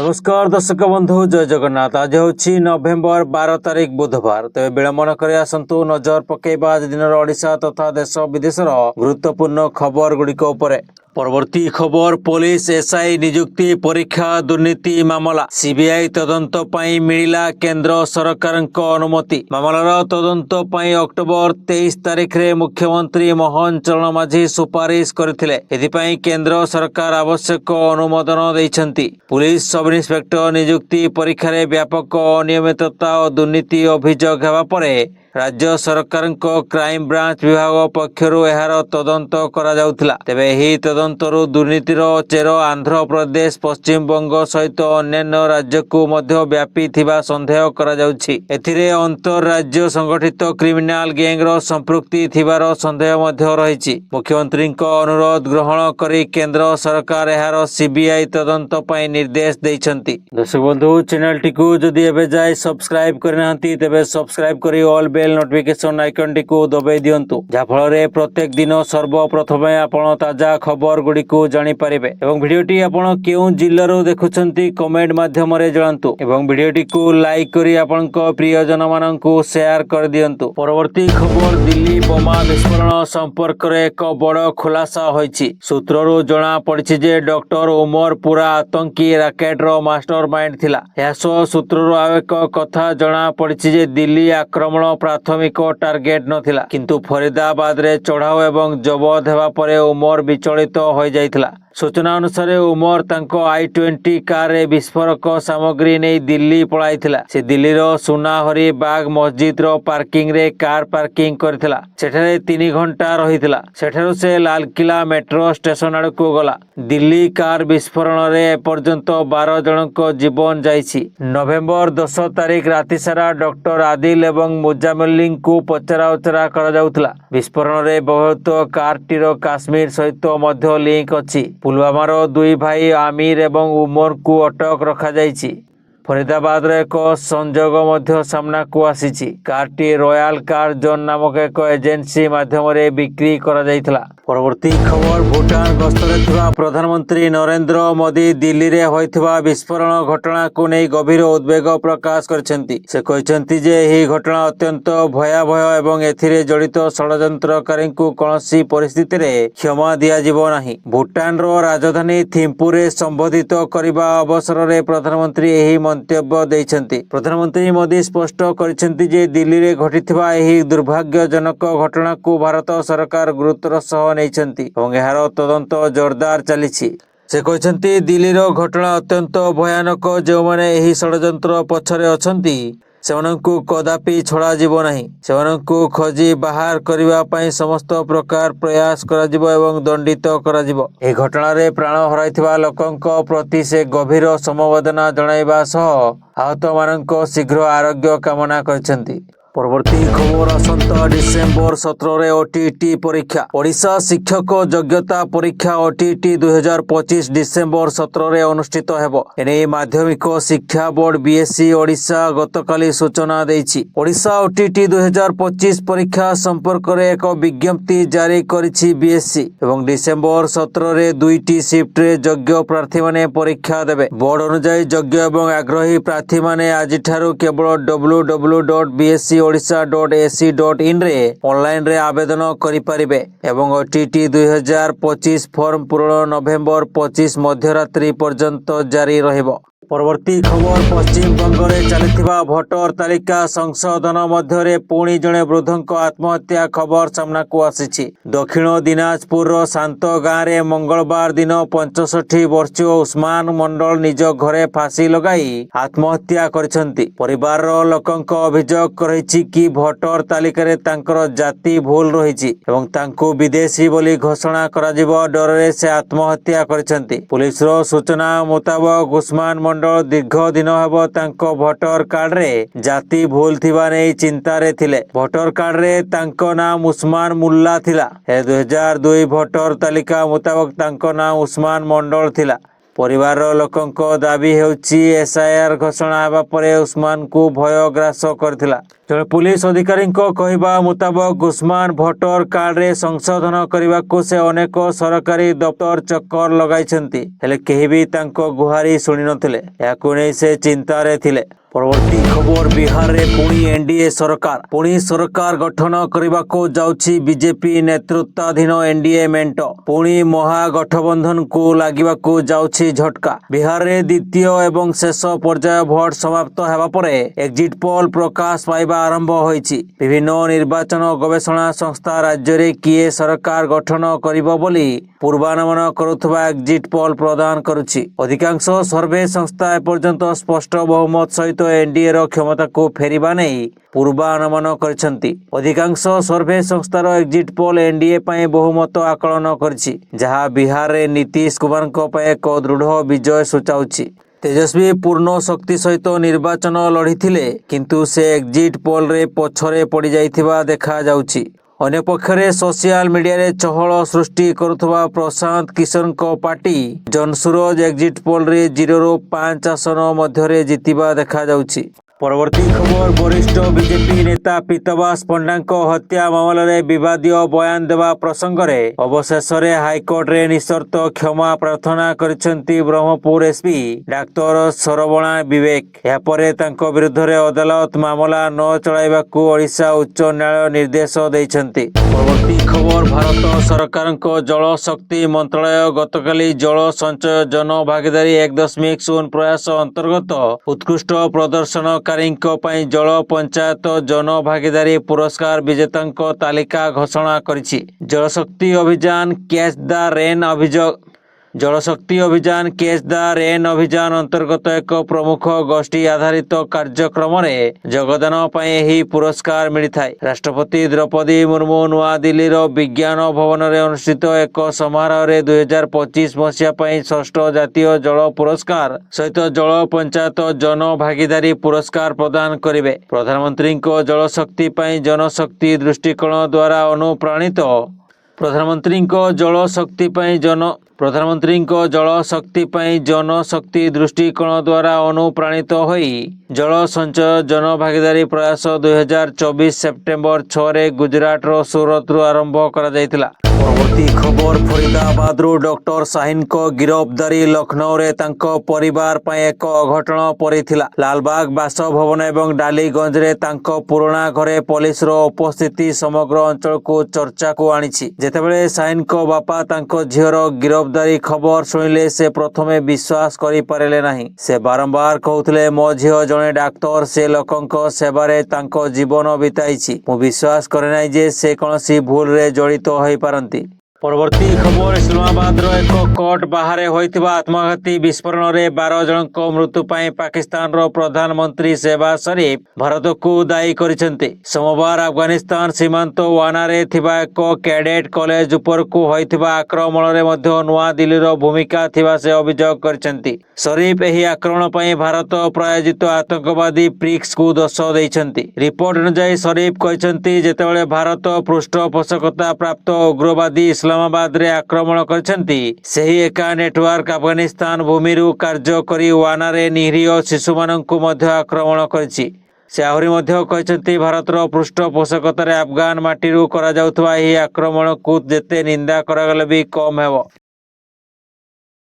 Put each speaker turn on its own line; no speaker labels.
नमस्कार दर्शक बंधु जय जगन्नाथ। आज हूँ नवेम्बर 12 तारिख बुधवार। तेज विलंब न कर आसतु नजर पकेबा आज दिन ओडिशा तथा देश विदेशर गुरुत्वपूर्ण खबर गुड़िक उपरे। परवर्ती खबर पुलिस एसआई नियुक्ति परीक्षा दुर्नीति मामला सीबीआई तदंत पई मिलिला केंद्र सरकार अनुमति। मामलार तदंत पई अक्टोबर 23 तारिख रे मुख्यमंत्री मोहन चरण माझी सुपारिश करथिले। एथिपई केंद्र सरकार आवश्यक अनुमोदन दैछंती। पुलिस सब इन्स्पेक्टर नियुक्ति परीक्षा रे व्यापक अनियमितता और दुर्नीति अभियोग हेबा परे राज्य सरकार क्राइम ब्रांच विभाग पक्षर यार तदंत करा जाउथिला। तेबे एही तदंतरु दुर्नीतिर चेर आंध्र प्रदेश पश्चिम बंग सहित अन्य राज्य को मध्य व्यापी थिबा संदेह करा जाउछि। एथिरे अंतर राज्य संगठित क्रिमिनाल गैंग रो संपृक्ति थिबार संदेह मध्य रहिछि। मुख्यमंत्री अनुरोध ग्रहण करी केंद्र सरकार यार सीबीआई तदंत पई निर्देश दैछंती। दर्शक बंधु चैनल टिकु जदि एबे जाय सब्सक्राइब करनांती तेबे सब्सक्राइब करी ऑल बेल नोटिफिकेशन आइकन टिकु दबाई दियंतु, जा फଳରେ प्रत्येक दिन सर्वप्रथमे आपण ताजा खबर गुडी को जानि पारिबे। एवं भिडियोटी आपण केउ जिल्लारो देखुछंती कमेंट माध्यम रे जणांतु एवं भिडियोटी को लाइक करी आपनक प्रियजन माननकु शेयर कर दियंतु। परवर्ती खबर दिल्ली बोमा विस्फोरण संपर्क रे एक बड़ खुलासा होईछि। सूत्ररु जणा पड़िछि जे डॉक्टर उमर पूरा आतंकी रैकेट रो मास्टरमाइंड थिला। यासो सूत्ररु आ एक कथा जणा पड़िछि जे दिल्ली आक्रमण प्राथमिक टार्गेट नथिला, किंतु फरीदाबाद रे चढ़ाऊ एवं जबत हेबा परे उमर विचलित हो जाइथिला। सूचना अनुसार उमर तांको i20 कार रे विस्फोरक सामग्री नै दिल्ली पळाइथिला। से दिल्ली रो सुनाहरी बाग मस्जिद रो पार्किंग रे कार पार्किंग करथिला। सेठारे 3 घंटा रहिथिला। सेठारो से लाल किला मेट्रो स्टेशन आड़ को गला। दिल्ली कार विस्फोरण रे पर्यंत 12 जनक जीवन जाइछि। नवेम्बर 10 तारिख राति सारा डॉक्टर आदिल एवं मुजामिल को पचरा उचरा करा जाउथिला। विस्फोरण रे बहुत कारटीर काश्मीर सहित मध्य लिंक अछि। पुलवामार 2 भाई आमिर एवं उमर को अटक रखा जाइछि। फरीदाबाद रे एक संजोग मध्य सामना को आसीछि। कारटी रॉयल कार जोन नामक एक एजेंसी माध्यम रे बिक्री करा जाइथिला। परवर्ती खबर भूटान गस्तरे थिबा प्रधानमंत्री नरेंद्र मोदी दिल्ली रे होइथिबा विस्फोरण घटना को नै गभीर उद्वेग प्रकाश करछंती। से कहछंती जे एही घटना अत्यंत भयावह एवं एथिरे जड़ित षडयंत्रकारी को कोनोसी परिस्थिति रे क्षमा दिया जिवो नाही। भूटान रो राजधानी थिम्पू रे संबोधित करिबा अवसर रे प्रधानमंत्री एही मंतव्य दैछंती। प्रधानमंत्री मोदी स्पष्ट करछंती जे दिल्ली रे घटिथिबा एही दुर्भाग्यजनक घटना को भारत सरकार गुरुत्वर सह नैछंती एवं एहार तदंत जोरदार चलिछि। से कहछंती दिल्ली रो घटना अत्यंत भयानक। जो माने एही षडयंत्र पछरे अछंती सेमानंकु कदापि छड़ा जीवो नाही। सेमानंकु खोजी बाहर करिबा पई समस्त प्रकार प्रयास करा जिवो एवं दंडित करा जिवो। ए घटना रे प्राण हराइथिबा लोकंक प्रति से गभीर समवेदना जणाइबा सह आहत मानंक शीघ्र आरोग्य कामना करछंती। परवर्ती खबर आसंता डिसेम्बर 17 रे ओटीटी परीक्षा। ओडिशा शिक्षक योग्यता परीक्षा ओटीटी 2025 डिसेम्बर 17 रे अनुष्ठित हेबो। एने माध्यमिक शिक्षा बोर्ड बीएससी ओडिशा गतकाली सूचना दैछि। ओडिशा ओटीटी 2025 परीक्षा संपर्क रे एक विज्ञप्ति जारी करिछि बीएससी एवं डिसेम्बर 17 रे 2टी शिफ्ट रे योग्य प्रार्थी माने परीक्षा देबे। बोर्ड अनुसार योग्य एवं आग्रही प्रार्थी माने आज ठारू केवल www.bscodisha.ac.in रे ऑनलाइन रे आवेदन करि परिबे एवं ओटीटी 2025 फॉर्म पूर्ण नवेम्बर 25 मध्यरात्रि पर्यंत जारी रहिबो। परवर्ती खबर पश्चिम बंग रे चलिथिबा भोटर तालिका संशोधन मध्यरे पुणी जणे वृद्धंक आत्महत्या खबर सामना को आसीछि। दक्षिण दिनाजपुर रो शांत गाँ रे मंगलवार दिन 65 वर्षीय उस्मान मंडल निज घरे फांसी लगाई आत्महत्या करिसंती। परिवार रो लोकंक अभियोग करैछि कि भोटर तालिका रे तांकर जाति भूल रहिछि एवं तांको विदेशी बोली घोषणा करा जिवो डर रे से आत्महत्या करिसंती। पुलिस रो सूचना मुताबिक उस्मान दीर्घ दिन हेबो तांको भोटर कार्ड रे जाति भूल थिबा नै चिंता रे थिले। भोटर कार्ड रे तांको नाम उस्मान मुल्ला थिला। 2002 भोटर तालिका मुताबिक तांको नाम उस्मान मंडल थिला। परिवार लोकंको दाबी हेउछि एसआईआर घोषणा हेबा परे उस्मान को भय ग्रास करथिला। ଜଣେ ପୁଲିସ ଅଧିକାରୀଙ୍କ କହିବା ମୁତାବକ ଉସ୍ମାନ ଭୋଟର କାର୍ଡରେ ସଂଶୋଧନ କରିବାକୁ ସେ ଅନେକ ସରକାରୀ ଦପ୍ତର ଚକ୍କର ଲଗାଇଛନ୍ତି, ହେଲେ କେହି ବି ତାଙ୍କ ଗୁହାରି ଶୁଣି ନଥିଲେ। ଏହାକୁ ନେଇ ସେ ଚିନ୍ତାରେ ଥିଲେ। ପରବର୍ତ୍ତୀ ଖବର, ବିହାରରେ ପୁଣି ସରକାର ଗଠନ କରିବାକୁ ଯାଉଛି ବିଜେପି ନେତୃତ୍ୱାଧୀନ ଏନଡିଏ ମେଣ୍ଟ। ପୁଣି ମହାଗଠବନ୍ଧନକୁ ଲାଗିବାକୁ ଯାଉଛି ଝଟକା। ବିହାରରେ ଦ୍ୱିତୀୟ ଏବଂ ଶେଷ ପର୍ଯ୍ୟାୟ ଭୋଟ ସମାପ୍ତ ହେବା ପରେ ଏକ୍ଜିଟ୍ ପୋଲ୍ ପ୍ରକାଶ ପାଇବା ଆରମ୍ଭ ହୋଇଛି। ବିଭିନ୍ନ ନିର୍ବାଚନ ଗବେଷଣା ସଂସ୍ଥା ରାଜ୍ୟରେ କିଏ ସରକାର ଗଠନ କରିବ ବୋଲି ପୂର୍ବାନୁମାନ କରୁଥିବା ଏକ୍ଜିଟ୍ ପୋଲ୍ ପ୍ରଦାନ କରୁଛି। ଅଧିକାଂଶ ସର୍ଭେ ସଂସ୍ଥା ଏପର୍ଯ୍ୟନ୍ତ ସ୍ପଷ୍ଟ ବହୁମତ ସହିତ ଏନଡିଏର କ୍ଷମତାକୁ ଫେରିବା ନେଇ ପୂର୍ବାନୁମାନ କରିଛନ୍ତି। ଅଧିକାଂଶ ସର୍ଭେ ସଂସ୍ଥାର ଏକ୍ଜିଟ୍ ପୋଲ୍ ଏନଡିଏ ପାଇଁ ବହୁମତ ଆକଳନ କରିଛି, ଯାହା ବିହାରରେ ନୀତିଶ କୁମାରଙ୍କ ପାଇଁ ଏକ ଦୃଢ଼ ବିଜୟ ସୂଚାଉଛି। ତେଜସ୍ୱୀ ପୂର୍ଣ୍ଣ ଶକ୍ତି ସହିତ ନିର୍ବାଚନ ଲଢ଼ିଥିଲେ, କିନ୍ତୁ ସେ ଏକ୍ଜିଟ୍ ପୋଲ୍ରେ ପଛରେ ପଡ଼ିଯାଇଥିବା ଦେଖାଯାଉଛି। ଅନ୍ୟପକ୍ଷରେ ସୋସିଆଲ ମିଡିଆରେ ଚହଳ ସୃଷ୍ଟି କରୁଥିବା ପ୍ରଶାନ୍ତ କିଶୋରଙ୍କ ପାର୍ଟି ଜନସୁରଜ ଏକ୍ଜିଟ୍ ପୋଲ୍ରେ 0ରୁ 5 ଆସନ ମଧ୍ୟରେ ଜିତିବା ଦେଖାଯାଉଛି। ପରବର୍ତ୍ତୀ ଖବର, ବରିଷ୍ଠ ବିଜେପି ନେତା ପୀତବାସ ପଣ୍ଡାଙ୍କ ହତ୍ୟା ମାମଲାରେ ବିବାଦୀୟ ବୟାନ ଦେବା ପ୍ରସଙ୍ଗରେ ଅବଶେଷରେ ହାଇକୋର୍ଟରେ ନିଃସର୍ତ୍ତ କ୍ଷମା ପ୍ରାର୍ଥନା କରିଛନ୍ତି ବ୍ରହ୍ମପୁର ଏସ୍ପି ଡାକ୍ତର ସରବଣା ବିବେକ। ଏହାପରେ ତାଙ୍କ ବିରୁଦ୍ଧରେ ଅଦାଲତ ମାମଲା ନ ଚଳାଇବାକୁ ଓଡ଼ିଶା ଉଚ୍ଚ ନ୍ୟାୟାଳୟ ନିର୍ଦ୍ଦେଶ ଦେଇଛନ୍ତି। ପରବର୍ତ୍ତୀ ଖବର, ଭାରତ ସରକାରଙ୍କ ଜଳ ଶକ୍ତି ମନ୍ତ୍ରାଳୟ ଗତକାଲି ଜଳ ସଞ୍ଚୟ ଜନ ଭାଗିଦାରୀ 1.0 ପ୍ରୟାସ ଅନ୍ତର୍ଗତ ଉତ୍କୃଷ୍ଟ ପ୍ରଦର୍ଶନକାରୀଙ୍କ ପାଇଁ ଜଳ ପଞ୍ଚାୟତ ଜନ ଭାଗିଦାରୀ ପୁରସ୍କାର ବିଜେତାଙ୍କ ତାଲିକା ଘୋଷଣା କରିଛି। ଜଳଶକ୍ତି ଅଭିଯାନ ଅଭିଯାନ ଅନ୍ତର୍ଗତ ଏକ ପ୍ରମୁଖ ଗୋଷ୍ଠୀ ଆଧାରିତ କାର୍ଯ୍ୟକ୍ରମରେ ଯୋଗଦାନ ପାଇଁ ଏହି ପୁରସ୍କାର ମିଳିଥାଏ। ରାଷ୍ଟ୍ରପତି ଦ୍ରୌପଦୀ ମୁର୍ମୁ ନୂଆଦିଲ୍ଲୀର ବିଜ୍ଞାନ ଭବନରେ ଅନୁଷ୍ଠିତ ଏକ ସମାରୋହରେ 2025 ମସିହା ପାଇଁ ଷଷ୍ଠ ଜାତୀୟ ଜଳ ପୁରସ୍କାର ସହିତ ଜଳ ପଞ୍ଚାୟତ ଜନ ଭାଗିଦାରୀ ପୁରସ୍କାର ପ୍ରଦାନ କରିବେ। ପ୍ରଧାନମନ୍ତ୍ରୀଙ୍କ ଜଳଶକ୍ତି ପାଇଁ ଜନଶକ୍ତି ଦୃଷ୍ଟିକୋଣ ଦ୍ୱାରା ଅନୁପ୍ରାଣିତ ହୋଇ ଜଳ ସଞ୍ଚୟ ଜନ ଭାଗିଦାରୀ ପ୍ରୟାସ 2024 ସେପ୍ଟେମ୍ବର 6ରେ ଗୁଜରାଟର ସୁରତରୁ ଆରମ୍ଭ କରାଯାଇଥିଲା। ପରବର୍ତ୍ତୀ ଖବର, ଫରିଦାବାଦରୁ ଡକ୍ଟର ଶାହିନଙ୍କ ଗିରଫଦାରୀ। ଲକ୍ଷ୍ନୌରେ ତାଙ୍କ ପରିବାର ପାଇଁ ଏକ ଅଘଟଣ ପରିଥିଲା। ଲାଲବାଗ ବାସଭବନ ଏବଂ ଡାଲିଗଞ୍ଜରେ ତାଙ୍କ ପୁରୁଣା ଘରେ ପୋଲିସର ଉପସ୍ଥିତି ସମଗ୍ର ଅଞ୍ଚଳକୁ ଚର୍ଚ୍ଚାକୁ ଆଣିଛି। ଯେତେବେଳେ ଶାହିନଙ୍କ ବାପା ତାଙ୍କ ଝିଅର ଗିରଫଦାରୀ ଖବର ଶୁଣିଲେ, ସେ ପ୍ରଥମେ ବିଶ୍ୱାସ କରିପାରିଲେ ନାହିଁ। ସେ ବାରମ୍ବାର କହୁଥିଲେ, ମୋ ଝିଅ ଜଣେ ଡାକ୍ତର, ସେ ଲୋକଙ୍କ ସେବାରେ ତାଙ୍କ ଜୀବନ ବିତାଇଛି। ମୁଁ ବିଶ୍ୱାସ କରେ ନାହିଁ ଯେ ସେ କୌଣସି ଭୁଲରେ ଜଡ଼ିତ ହୋଇପାରନ୍ତି। ପରବର୍ତ୍ତୀ ଖବର, ଇସଲାମାବାଦର ଏକ କୋର୍ଟ ବାହାରେ ହୋଇଥିବା ଆତ୍ମଘାତୀ ବିସ୍ଫୋରଣରେ 12 ଜଣଙ୍କ ମୃତ୍ୟୁ ପାଇଁ ପାକିସ୍ତାନର ପ୍ରଧାନମନ୍ତ୍ରୀ ସେହବାଜ ସରିଫ ଭାରତକୁ ଦାୟୀ କରିଛନ୍ତି। ସୋମବାର ଆଫଗାନିସ୍ତାନ ସୀମାନ୍ତ ୱାନାରେ ଥିବା ଏକ କ୍ୟାଡେଟ୍ କଲେଜ ଉପରକୁ ହୋଇଥିବା ଆକ୍ରମଣରେ ମଧ୍ୟ ନୂଆଦିଲ୍ଲୀର ଭୂମିକା ଥିବା ସେ ଅଭିଯୋଗ କରିଛନ୍ତି। ସରିଫ ଏହି ଆକ୍ରମଣ ପାଇଁ ଭାରତ ପ୍ରାୟୋଜିତ ଆତଙ୍କବାଦୀ ପ୍ରିକ୍ସକୁ ଦୋଷ ଦେଇଛନ୍ତି। ରିପୋର୍ଟ ଅନୁଯାୟୀ ସରିଫ କହିଛନ୍ତି, ଯେତେବେଳେ ଭାରତ ପୃଷ୍ଠପୋଷକତା ପ୍ରାପ୍ତ ଉଗ୍ରବାଦୀ ଇସଲାମାବାଦରେ ଆକ୍ରମଣ କରିଛନ୍ତି, ସେହି ଏକା ନେଟୱାର୍କ ଆଫଗାନିସ୍ତାନ ଭୂମିରୁ କାର୍ଯ୍ୟ କରି ୱାନାରେ ନିରୀହ ଶିଶୁମାନଙ୍କୁ ମଧ୍ୟ ଆକ୍ରମଣ କରିଛି। ସେ ଆହୁରି ମଧ୍ୟ କହିଛନ୍ତି, ଭାରତର ପୃଷ୍ଠପୋଷକତାରେ ଆଫଗାନ ମାଟିରୁ କରାଯାଉଥିବା ଏହି ଆକ୍ରମଣକୁ ଯେତେ ନିନ୍ଦା କରାଗଲେ ବି କମ୍ ହେବ।